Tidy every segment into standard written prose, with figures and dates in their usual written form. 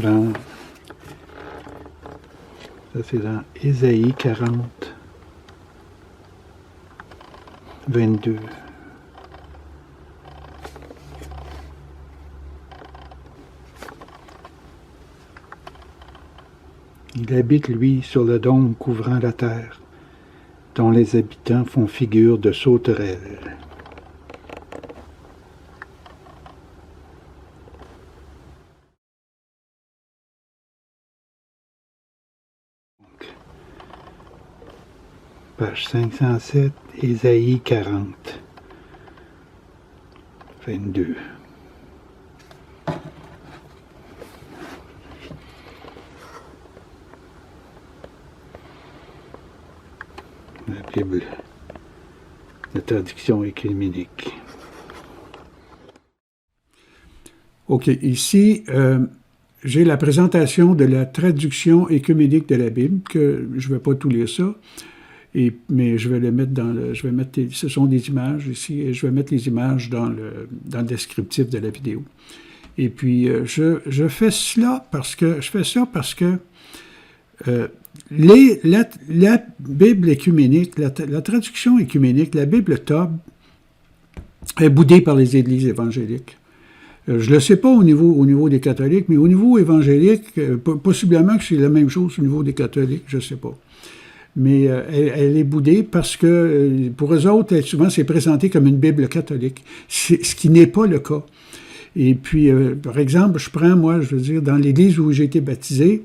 dans, ça c'est dans Ésaïe 40, 22. Il habite, lui, sur le dôme couvrant la terre, dont les habitants font figure de sauterelles. Page 507, Ésaïe 40, 22. La Bible, la traduction écuménique. OK, ici, j'ai la présentation de la traduction écuménique de la Bible, que je ne vais pas tout lire ça, mais je vais le mettre dans le... Je vais mettre ce sont des images ici, et je vais mettre les images dans le descriptif de la vidéo. Et puis, je fais cela parce que... la Bible écuménique, la traduction écuménique, la Bible Tob, est boudée par les églises évangéliques. Je ne le sais pas au niveau des catholiques, mais au niveau évangélique, possiblement que c'est la même chose au niveau des catholiques, je ne sais pas. Mais elle est boudée parce que, pour eux autres, souvent, c'est présenté comme une Bible catholique, ce qui n'est pas le cas. Et puis, par exemple, je prends, moi, je veux dire, dans l'église où j'ai été baptisé,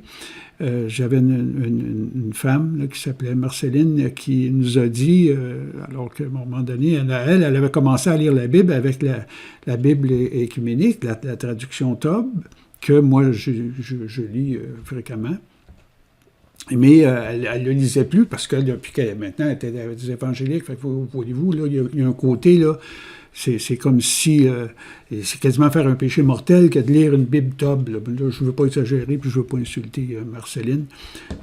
j'avais une femme là, qui s'appelait Marceline qui nous a dit, alors qu'à un moment donné, elle avait commencé à lire la Bible avec la Bible écuménique, la traduction Tob, que moi, je lis fréquemment. Mais elle ne le lisait plus parce que depuis qu'elle maintenant elle était des évangéliques, voyez-vous, là, il y a un côté, là, c'est comme si c'est quasiment faire un péché mortel que de lire une Bible Tob. Là, je ne veux pas exagérer, puis je ne veux pas insulter Marceline,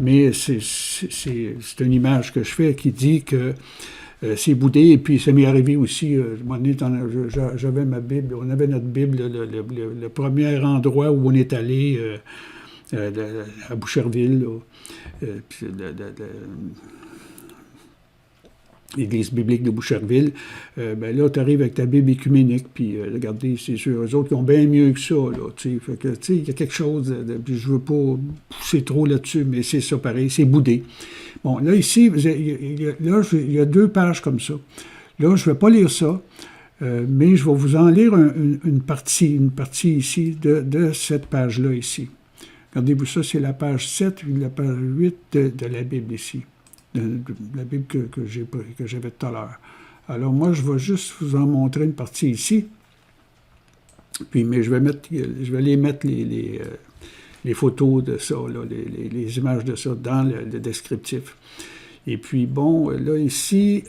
mais c'est une image que je fais qui dit que c'est boudé, et puis ça m'est arrivé aussi, j'avais ma Bible, on avait notre Bible, le premier endroit où on est allé, à Boucherville, puis l'Église biblique de Boucherville, ben là, tu arrives avec ta Bible écuménique, puis regardez, c'est sûr, eux autres, ils ont bien mieux que ça, là, tu sais, fait que, tu sais, il y a quelque chose, puis je veux pas pousser trop là-dessus, mais c'est ça, pareil, c'est boudé. Bon, là, ici, il y a 2 pages comme ça. Là, je ne vais pas lire ça, mais je vais vous en lire une partie ici de cette page-là, ici. Regardez-vous ça, c'est la page 7 et la page 8 de la Bible ici, de la Bible que j'avais tout à l'heure. Alors moi, je vais juste vous en montrer une partie ici, puis, mais je vais les mettre les photos de ça, là, les images de ça dans le descriptif. Et puis bon, là ici,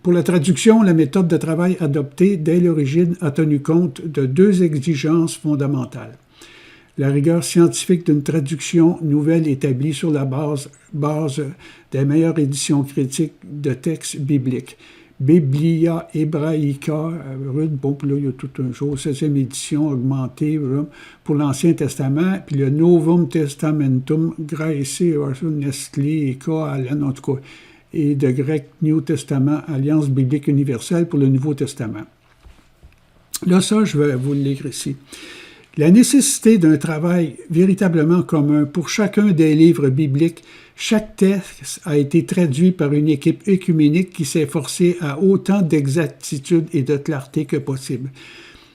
pour la traduction, la méthode de travail adoptée dès l'origine a tenu compte de 2 exigences fondamentales. La rigueur scientifique d'une traduction nouvelle établie sur la base des meilleures éditions critiques de textes bibliques. Biblia Hebraica, bon, puis là, il y a tout un jour, 16e édition augmentée pour l'Ancien Testament, puis le Novum Testamentum Graece Nestlé, Allen, en tout cas, et de grec New Testament, Alliance biblique universelle pour le Nouveau Testament. Là, ça, je vais vous le lire ici. La nécessité d'un travail véritablement commun pour chacun des livres bibliques, chaque texte a été traduit par une équipe œcuménique qui s'est efforcée à autant d'exactitude et de clarté que possible.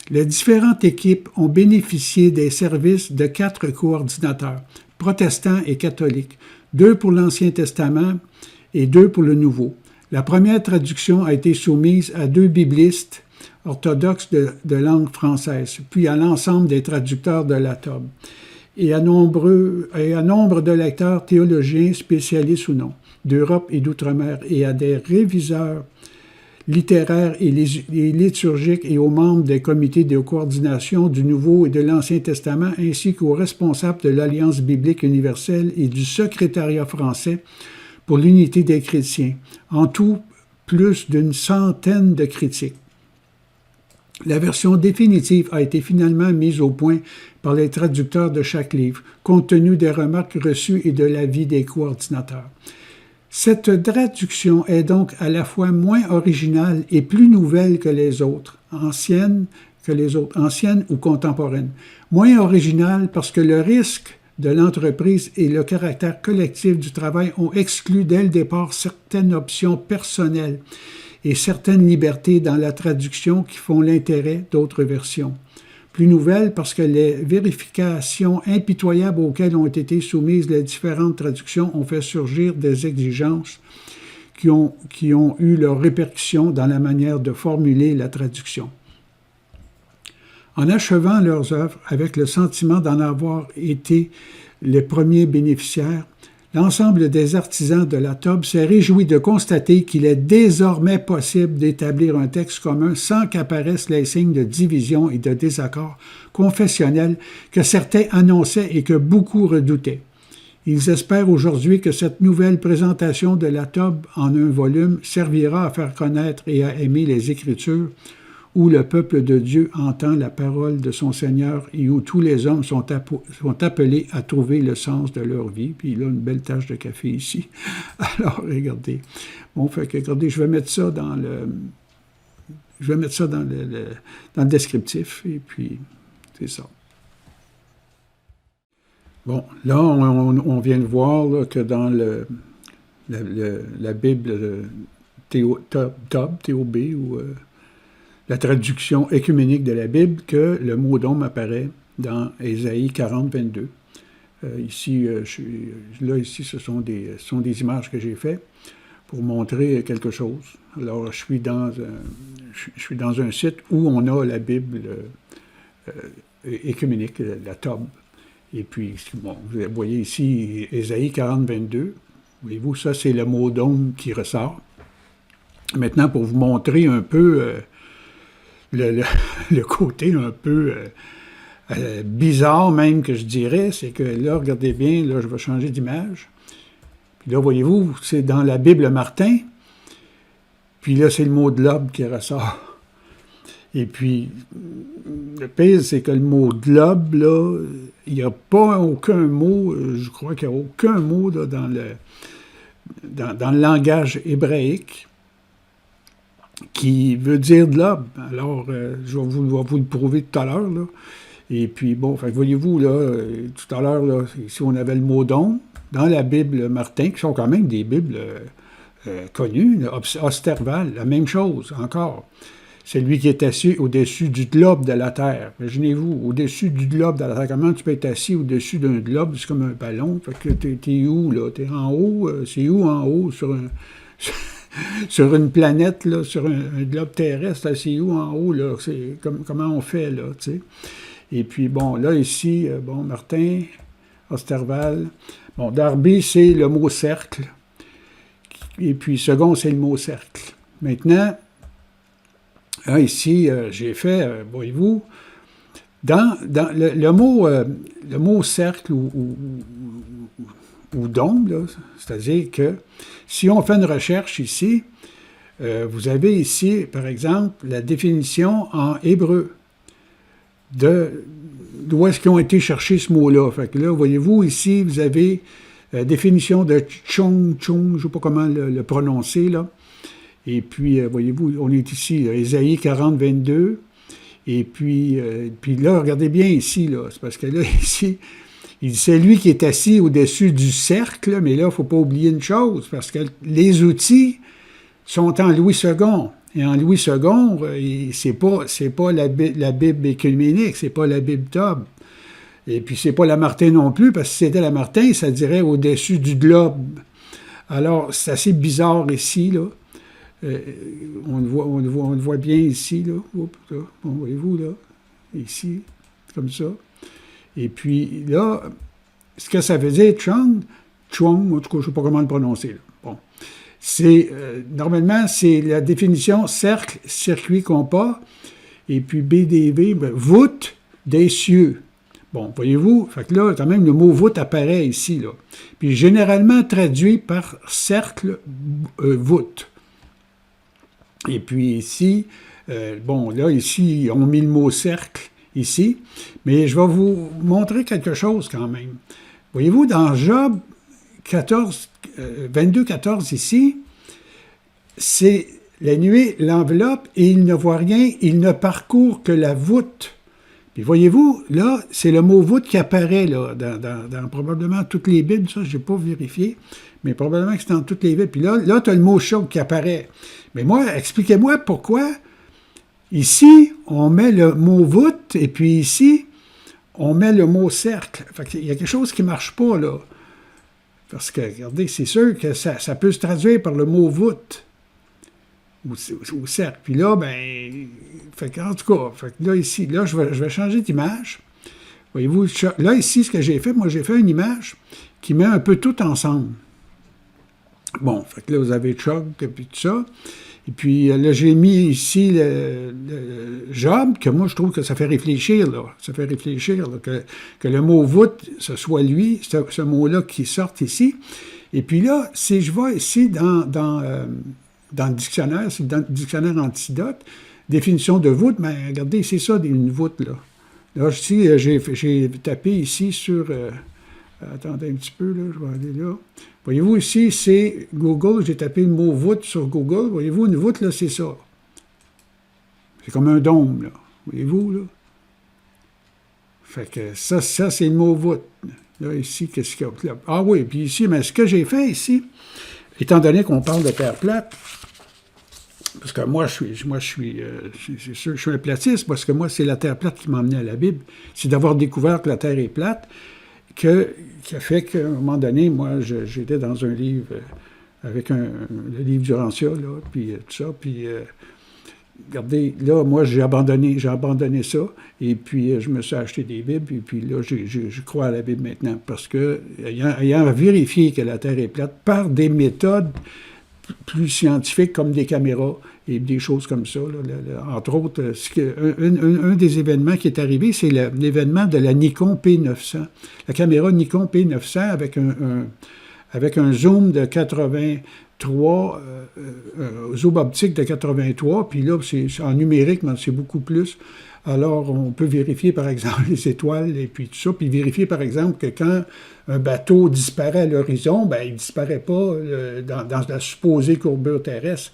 Les différentes équipes ont bénéficié des services de 4 coordinateurs, protestants et catholiques, 2 pour l'Ancien Testament et 2 pour le Nouveau. La première traduction a été soumise à 2 biblistes orthodoxes de langue française, puis à l'ensemble des traducteurs de la Tob, et à nombre de lecteurs théologiens, spécialistes ou non, d'Europe et d'outre-mer, et à des réviseurs littéraires et liturgiques et aux membres des comités de coordination du Nouveau et de l'Ancien Testament, ainsi qu'aux responsables de l'Alliance biblique universelle et du secrétariat français pour l'unité des chrétiens. En tout, plus d'100 de critiques. La version définitive a été finalement mise au point par les traducteurs de chaque livre, compte tenu des remarques reçues et de l'avis des coordinateurs. Cette traduction est donc à la fois moins originale et plus nouvelle que les autres, anciennes ou contemporaines. Moins originale parce que le risque de l'entreprise et le caractère collectif du travail ont exclu dès le départ certaines options personnelles et certaines libertés dans la traduction qui font l'intérêt d'autres versions. Plus nouvelle parce que les vérifications impitoyables auxquelles ont été soumises les différentes traductions ont fait surgir des exigences qui ont eu leurs répercussions dans la manière de formuler la traduction. En achevant leurs œuvres avec le sentiment d'en avoir été les premiers bénéficiaires, l'ensemble des artisans de la TOB s'est réjoui de constater qu'il est désormais possible d'établir un texte commun sans qu'apparaissent les signes de division et de désaccord confessionnels que certains annonçaient et que beaucoup redoutaient. Ils espèrent aujourd'hui que cette nouvelle présentation de la TOB en un volume servira à faire connaître et à aimer les Écritures, où le peuple de Dieu entend la parole de son Seigneur et où tous les hommes sont appelés à trouver le sens de leur vie. Puis il a une belle tache de café ici. Alors, regardez. Bon, fait que, regardez, je vais mettre ça dans le descriptif, et puis, c'est ça. Bon, là, on vient de voir là, que dans la Bible TOB, ou la traduction écuménique de la Bible, que le mot d'homme apparaît dans Ésaïe 40, 22. Ici, ce sont des images que j'ai faites pour montrer quelque chose. Alors, je suis dans un site où on a la Bible écuménique, la TOB. Et puis, bon, vous voyez ici Ésaïe 40, 22. Voyez-vous, ça, c'est le mot d'homme qui ressort. Maintenant, pour vous montrer un peu le côté un peu bizarre même que je dirais, c'est que là, regardez bien, là, je vais changer d'image. Puis là, voyez-vous, c'est dans la Bible Martin. Puis là, c'est le mot de globe qui ressort. Et puis, le pire, c'est que le mot globe, là, il n'y a pas aucun mot, je crois qu'il n'y a aucun mot là, dans le langage hébraïque qui veut dire globe. Alors, je vais vous le prouver tout à l'heure, là. Et puis, bon, fait, voyez-vous, là, tout à l'heure, là, ici, on avait le mot don dans la Bible Martin, qui sont quand même des Bibles connues, Osterval, la même chose, encore. C'est lui qui est assis au-dessus du globe de la Terre. Imaginez-vous, au-dessus du globe de la Terre. Comment tu peux être assis au-dessus d'un globe? C'est comme un ballon. Fait que t'es où, là? T'es en haut? C'est où en haut? Sur une planète, là, sur un globe terrestre, c'est où en haut, là? Comment on fait, là, tu sais? Et puis, bon, là, ici, bon, Martin, Osterval. Bon, Darby, c'est le mot cercle. Et puis, second, c'est le mot cercle. Maintenant, là, ici, j'ai fait, voyez-vous, dans le mot cercle ou dôme, là, c'est-à-dire que si on fait une recherche ici, vous avez ici, par exemple, la définition en hébreu d'où est-ce qu'ils ont été chercher ce mot-là. Fait que là, voyez-vous, ici, vous avez la définition de Chong, je ne sais pas comment le prononcer, là. Et puis, voyez-vous, on est ici, là, Ésaïe 40, 22. Et puis là, regardez bien ici, là. C'est parce que là, ici, il dit, c'est lui qui est assis au-dessus du cercle, mais là, il ne faut pas oublier une chose, parce que les outils sont en Louis II. Et en Louis II, c'est pas la Bible écuménique, c'est pas la Bible TOB. Et puis, c'est pas la Martin non plus, parce que si c'était la Martin, ça dirait au-dessus du globe. Alors, c'est assez bizarre ici, là. On le voit bien ici, là. Oups, là. Bon, voyez-vous, là. Ici, comme ça. Et puis, là, ce que ça veut dire, Chong, en tout cas, je ne sais pas comment le prononcer, là. Bon. Normalement, c'est la définition cercle, circuit, compas, et puis BDV, voûte des cieux. Bon, voyez-vous, fait que là, quand même, le mot voûte apparaît ici, là. Puis généralement traduit par cercle, voûte. Et puis ici, Bon, là, ici, on a mis le mot cercle, ici, mais je vais vous montrer quelque chose quand même. Voyez-vous, dans Job 14, 22, 14 ici, c'est la nuée l'enveloppe et il ne voit rien, il ne parcourt que la voûte. Puis voyez-vous, là, c'est le mot voûte qui apparaît là, dans probablement toutes les Bibles, ça, je n'ai pas vérifié, mais probablement que c'est dans toutes les Bibles. Puis là tu as le mot choc qui apparaît. Mais moi, expliquez-moi pourquoi ici, on met le mot voûte, et puis ici, on met le mot cercle. Fait qu'il y a quelque chose qui ne marche pas, là. Parce que, regardez, c'est sûr que ça peut se traduire par le mot voûte ou cercle. Puis là, ben, en tout cas, là, ici, là, je vais changer d'image. Voyez-vous, là, ici, ce que j'ai fait, moi, j'ai fait une image qui met un peu tout ensemble. Bon, fait que là, vous avez Chug, et puis tout ça. Et puis là, j'ai mis ici le Job, que moi, je trouve que ça fait réfléchir, là. Ça fait réfléchir, là, que le mot voûte, ce soit lui, ce mot-là qui sorte ici. Et puis là, si je vais ici dans le dictionnaire, c'est dans le dictionnaire Antidote, définition de voûte, mais regardez, c'est ça, une voûte, là. Là, ici, j'ai tapé ici sur... attendez un petit peu, là, je vais aller là. Voyez-vous, ici, c'est Google, j'ai tapé le mot voûte sur Google. Voyez-vous, une voûte, là, c'est ça. C'est comme un dôme, là. Voyez-vous, là? Fait que ça c'est le mot voûte. Là, ici, qu'est-ce qu'il y a? Ah oui, puis ici, mais ce que j'ai fait ici, étant donné qu'on parle de terre plate, parce que moi, c'est sûr, je suis un platiste, parce que moi, c'est la terre plate qui m'a emmené à la Bible. C'est d'avoir découvert que la terre est plate, qui a fait qu'à un moment donné, moi, j'étais dans un livre avec le livre Durantia, là, puis tout ça, puis regardez, là, moi, j'ai abandonné ça, et puis je me suis acheté des Bibles, et puis là, je crois à la Bible maintenant, parce que, ayant vérifié que la Terre est plate par des méthodes plus scientifiques, comme des caméras, et des choses comme ça. Là, entre autres, un des événements qui est arrivé, c'est l'événement de la Nikon P900. La caméra Nikon P900 avec un zoom de 83, zoom optique de 83, puis là, c'est en numérique, mais c'est beaucoup plus. Alors, on peut vérifier, par exemple, les étoiles et puis tout ça, puis vérifier, par exemple, que quand un bateau disparaît à l'horizon, ben, il ne disparaît pas dans la supposée courbure terrestre.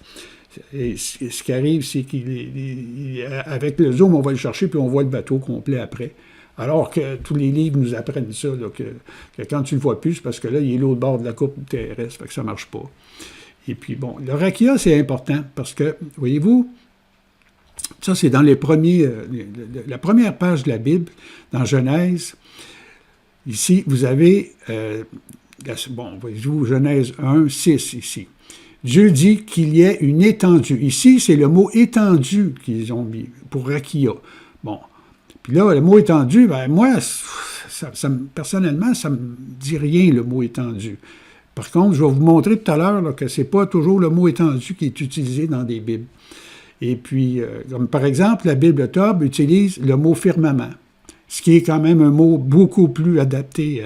Et ce qui arrive, c'est qu'avec le zoom, on va le chercher, puis on voit le bateau complet après. Alors que tous les livres nous apprennent ça, là, que quand tu ne le vois plus, c'est parce que là, il est l'autre bord de la coupe terrestre, fait que ça ne marche pas. Et puis, bon, le rakia, c'est important, parce que, voyez-vous, ça, c'est dans la première page de la Bible, dans Genèse. Ici, vous avez, voyez-vous, Genèse 1, 6, ici. Dieu dit qu'il y ait une étendue. Ici, c'est le mot étendue qu'ils ont mis pour rakia. Bon. Puis là, le mot étendu, ben moi, personnellement, ça ne me dit rien, le mot étendu. Par contre, je vais vous montrer tout à l'heure là, que ce n'est pas toujours le mot étendu qui est utilisé dans des Bibles. Et puis, comme par exemple, la Bible Tob utilise le mot firmament, ce qui est quand même un mot beaucoup plus adapté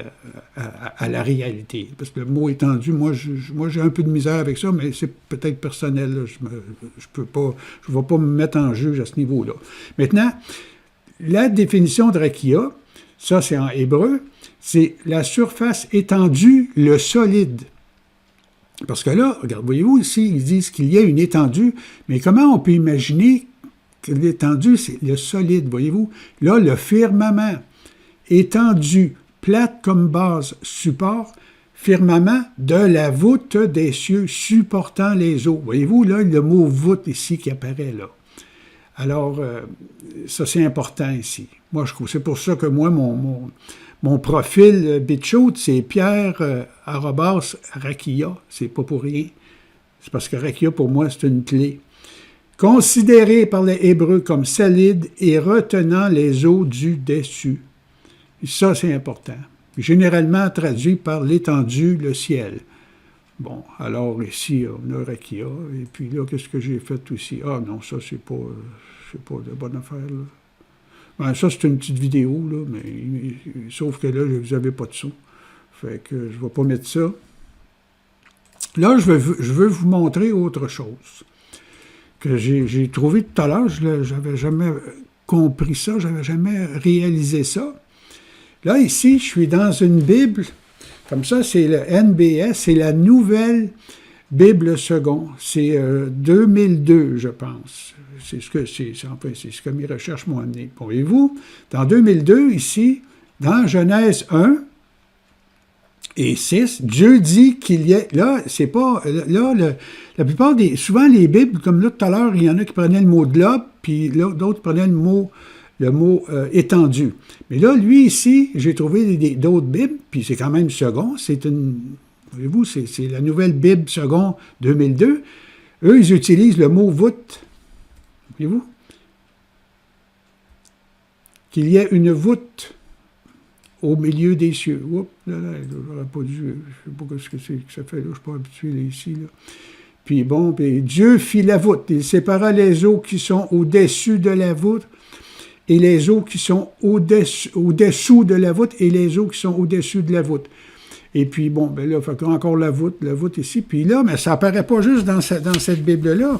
à la réalité. Parce que le mot étendu, moi, j'ai un peu de misère avec ça, mais c'est peut-être personnel. Là. Je ne vais pas me mettre en juge à ce niveau-là. Maintenant, la définition de rakia, ça c'est en hébreu, c'est la surface étendue, le solide. Parce que là, regarde, voyez-vous ici, ils disent qu'il y a une étendue, mais comment on peut imaginer que l'étendue, c'est le solide, voyez-vous? Là, le firmament, étendue, plate comme base, support, firmament de la voûte des cieux supportant les eaux. Voyez-vous, là, le mot voûte ici qui apparaît là. Alors, ça, c'est important ici. Moi, je trouve, c'est pour ça que moi, mon profil BitChute, c'est Pierre@Rakia. C'est pas pour rien. C'est parce que Rakia, pour moi, c'est une clé. Considéré par les Hébreux comme solide et retenant les eaux du dessus. Ça, c'est important. Généralement traduit par l'étendue, le ciel. Bon, alors ici, on a Rakia. Et puis là, qu'est-ce que j'ai fait aussi? Ah non, ça, c'est pas de bonne affaire, là. Ben, ça, c'est une petite vidéo, là, mais sauf que là, vous n'avez pas de son. Fait que je ne vais pas mettre ça. Là, je veux vous montrer autre chose. que j'ai trouvé tout à l'heure, je n'avais jamais compris ça, je n'avais jamais réalisé ça. Là, ici, je suis dans une Bible, comme ça, c'est le NBS, c'est la Nouvelle Bible seconde. C'est 2002, je pense. C'est ce que enfin, c'est ce que mes recherches m'ont amené. Voyez-vous, dans 2002, ici, dans Genèse 1 et 6, Dieu dit qu'il y a... Là, c'est pas... Là, la plupart des... Souvent, les Bibles, comme là, tout à l'heure, il y en a qui prenaient le mot globe, puis là, d'autres prenaient le mot étendu. Mais là, lui, ici, j'ai trouvé d'autres Bibles, puis c'est quand même second. C'est une... Voyez-vous, c'est la Nouvelle Bible seconde 2002. Eux, ils utilisent le mot voûte. Voyez-vous? Qu'il y ait une voûte au milieu des cieux. Oups, là, j'aurais pas dû... Je ne sais pas ce que c'est que ça fait là, je ne suis pas habitué là, ici. Là. Puis bon, puis Dieu fit la voûte. Il sépara les eaux qui sont au-dessus de la voûte et les eaux qui sont au-dessous de la voûte et les eaux qui sont au-dessus de la voûte. Et puis, bon, ben là, il faut encore la voûte ici. Puis là, mais ça n'apparaît pas juste dans cette Bible-là.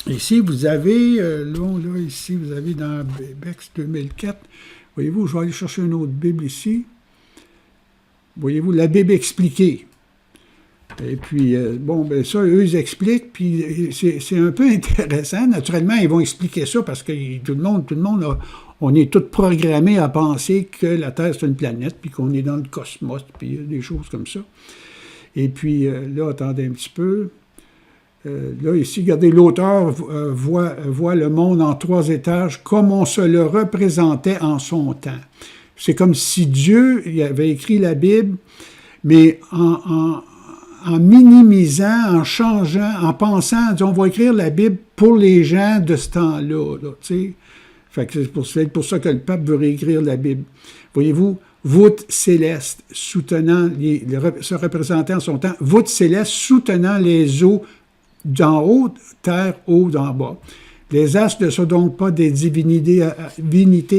Ici, vous avez, ici, vous avez dans Bex 2004, voyez-vous, je vais aller chercher une autre Bible ici. Voyez-vous, la Bible expliquée. Et puis, bon, ben ça, eux, ils expliquent, puis c'est un peu intéressant. Naturellement, ils vont expliquer ça parce que tout le monde, on est tous programmés à penser que la Terre, c'est une planète, puis qu'on est dans le cosmos, puis des choses comme ça. Et puis, là, attendez un petit peu. Là, ici, regardez, l'auteur voit le monde en 3 étages comme on se le représentait en son temps. C'est comme si Dieu il avait écrit la Bible, mais en minimisant, en changeant, en pensant, disons, on va écrire la Bible pour les gens de ce temps-là, là, tu sais. Fait que c'est pour ça que le pape veut réécrire la Bible. Voyez-vous, voûte céleste soutenant, se représentant en son temps, voûte céleste soutenant les eaux d'en haut, terre, eau d'en bas. Les astres ne sont donc pas des divinités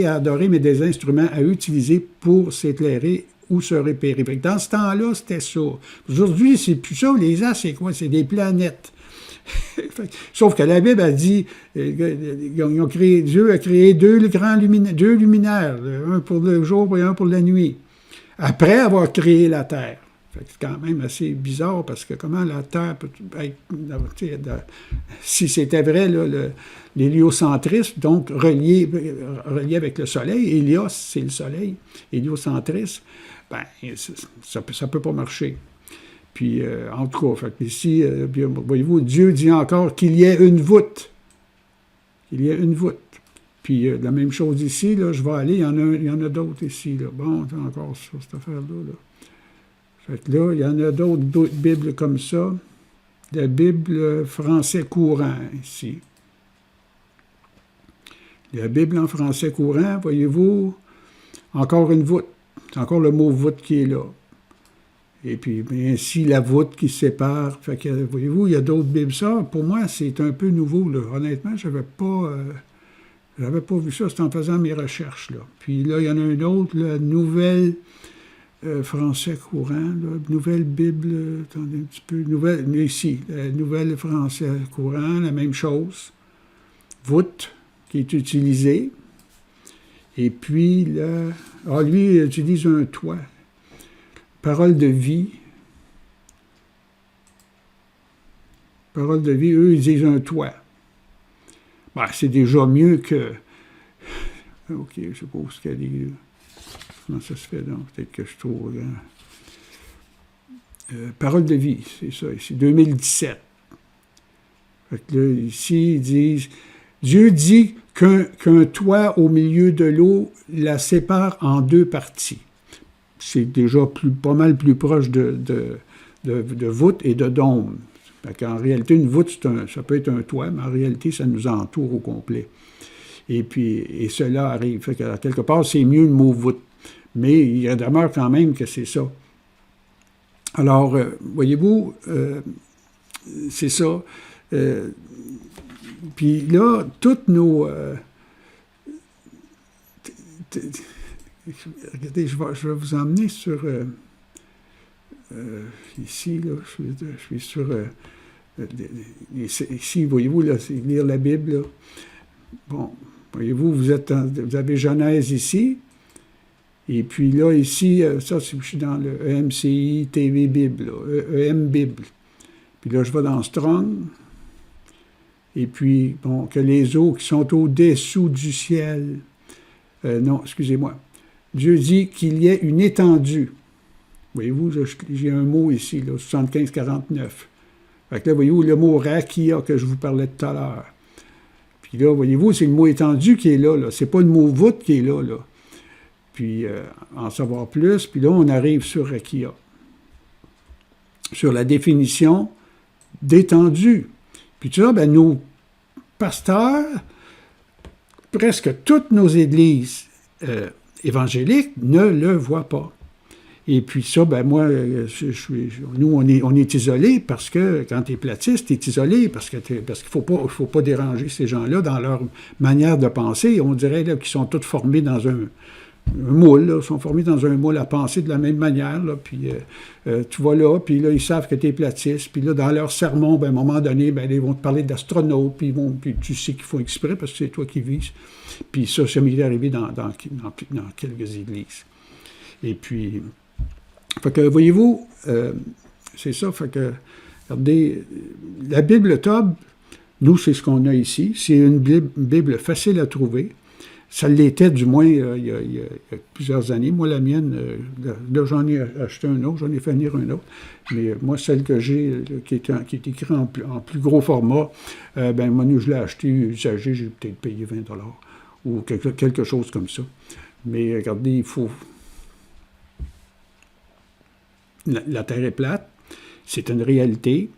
à adorer, mais des instruments à utiliser pour s'éclairer ou se repérer. Dans ce temps-là, c'était ça. Aujourd'hui, c'est plus ça. Les astres, c'est quoi? C'est des planètes. Sauf que la Bible a dit, Dieu a créé deux luminaires, un pour le jour et un pour la nuit, après avoir créé la terre. C'est quand même assez bizarre parce que comment la Terre peut être, si c'était vrai, là, l'héliocentrisme, donc relié avec le Soleil, Hélios, c'est le Soleil, héliocentrisme, ben, ça ne peut pas marcher. Puis, en tout cas, fait, ici, voyez-vous, Dieu dit encore qu'il y ait une voûte. Qu'il y ait une voûte. Puis, la même chose ici, là, je vais aller, il y en a d'autres ici. Là. Bon, encore sur cette affaire-là. Là. Fait que là, il y en a d'autres Bibles comme ça. La Bible français courant, ici. La Bible en français courant, voyez-vous, encore une voûte. C'est encore le mot voûte qui est là. Et puis, ainsi, la voûte qui se sépare. Fait que, voyez-vous, il y a d'autres Bibles. Ça, pour moi, c'est un peu nouveau, là. Honnêtement, je n'avais pas vu ça, c'est en faisant mes recherches, là. Puis là, il y en a une autre, la Nouvelle français courant, là, Nouvelle Bible, attendez un petit peu, ici, la Nouvelle français courant, la même chose. Voûte, qui est utilisée. Et puis, là, lui, il utilise un toit. Parole de vie. Parole de vie, eux, ils disent un toit. Ben, c'est déjà mieux que... OK, je suppose qu'elle est... Comment ça se fait, donc? Peut-être que je trouve... Parole de vie, c'est ça, ici, 2017. Fait que là, ici, ils disent... Dieu dit qu'un toit au milieu de l'eau la sépare en 2 parties. C'est déjà pas mal plus proche de voûte et de dôme. En réalité, une voûte, ça peut être un toit, mais en réalité, ça nous entoure au complet. Et puis, cela arrive. Fait que, quelque part, c'est mieux le mot voûte. Mais il demeure quand même que c'est ça. Alors, voyez-vous, c'est ça. Puis là, toutes nos... regardez, je vais vous emmener sur... ici, là, je suis sur Ici, voyez-vous, là, c'est lire la Bible, là. Bon, voyez-vous, vous avez Genèse ici, et puis là, ici, ça, je suis dans le EMCI TV Bible, là, EM Bible. Puis là, je vais dans Strong, et puis, bon, que les eaux qui sont au-dessous du ciel, non, excusez-moi, Dieu dit qu'il y ait une étendue. Voyez-vous, j'ai un mot ici, là, 75-49. Fait que là, voyez-vous, le mot rakia que je vous parlais tout à l'heure. Puis là, voyez-vous, c'est le mot étendu qui est là, là. C'est pas le mot voûte qui est là, là. Puis, en savoir plus, puis là, on arrive sur rakia. Sur la définition d'étendue. Puis ça, ben, nos pasteurs, presque toutes nos églises évangéliques ne le voient pas. Et puis ça, ben moi, nous, on est isolés parce que quand tu es platiste, tu es isolé parce qu'il ne faut pas déranger ces gens-là dans leur manière de penser. On dirait là, qu'ils sont tous formés dans un moule, là, sont formés dans un moule à penser de la même manière. Là, puis tu vas là, puis là, ils savent que tu es platiste. Puis là, dans leur sermon, ben, à un moment donné, ben, ils vont te parler d'astronautes, puis tu sais qu'ils font exprès parce que c'est toi qui vises. Puis ça m'est arrivé dans quelques églises. Et puis... Fait que, voyez-vous, c'est ça, fait que, regardez, la Bible Tob, nous, c'est ce qu'on a ici. C'est une Bible facile à trouver. Ça l'était, du moins, il y a plusieurs années. Moi, la mienne, là, j'en ai acheté un autre, j'en ai fait venir un autre. Mais moi, celle que j'ai, qui est écrite en plus gros format, ben moi, je l'ai acheté usagé, j'ai peut-être payé 20$ ou quelque chose comme ça. Mais regardez, il faut... La Terre est plate, c'est une réalité.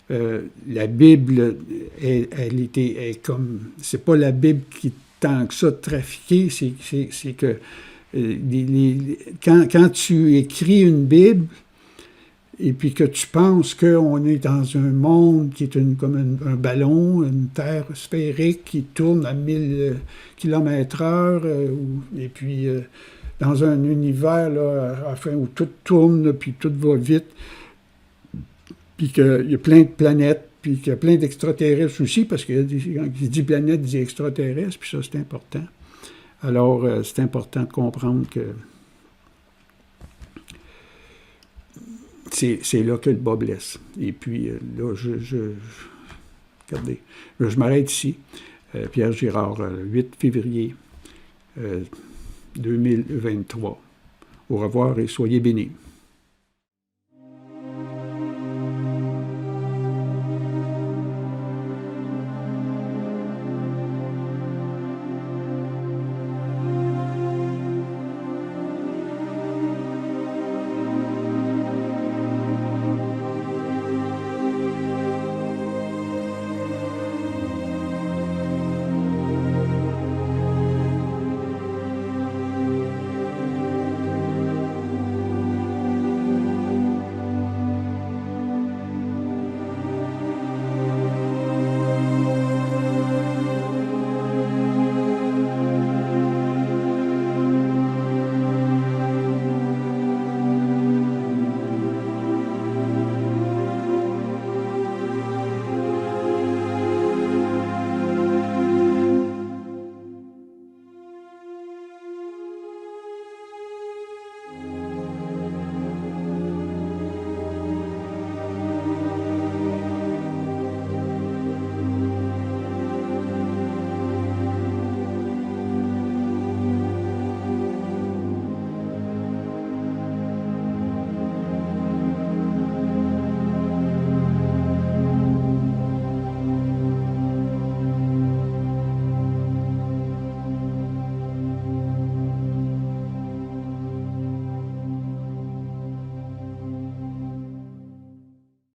La Bible, elle est comme... C'est pas la Bible qui est tant que ça trafiquée, c'est que quand tu écris une Bible et puis que tu penses qu'on est dans un monde qui est comme un ballon, une terre sphérique qui tourne à 1000 km/h, et puis... dans un univers là, enfin, où tout tourne, puis tout va vite, puis qu'il y a plein de planètes, puis qu'il y a plein d'extraterrestres aussi, parce que quand il dit planète, il dit extraterrestres, puis ça, c'est important. Alors, c'est important de comprendre que c'est là que le bas blesse. Et puis, là, regardez, là, je m'arrête ici. Pierre Girard, 8 février 2023. Au revoir et soyez bénis.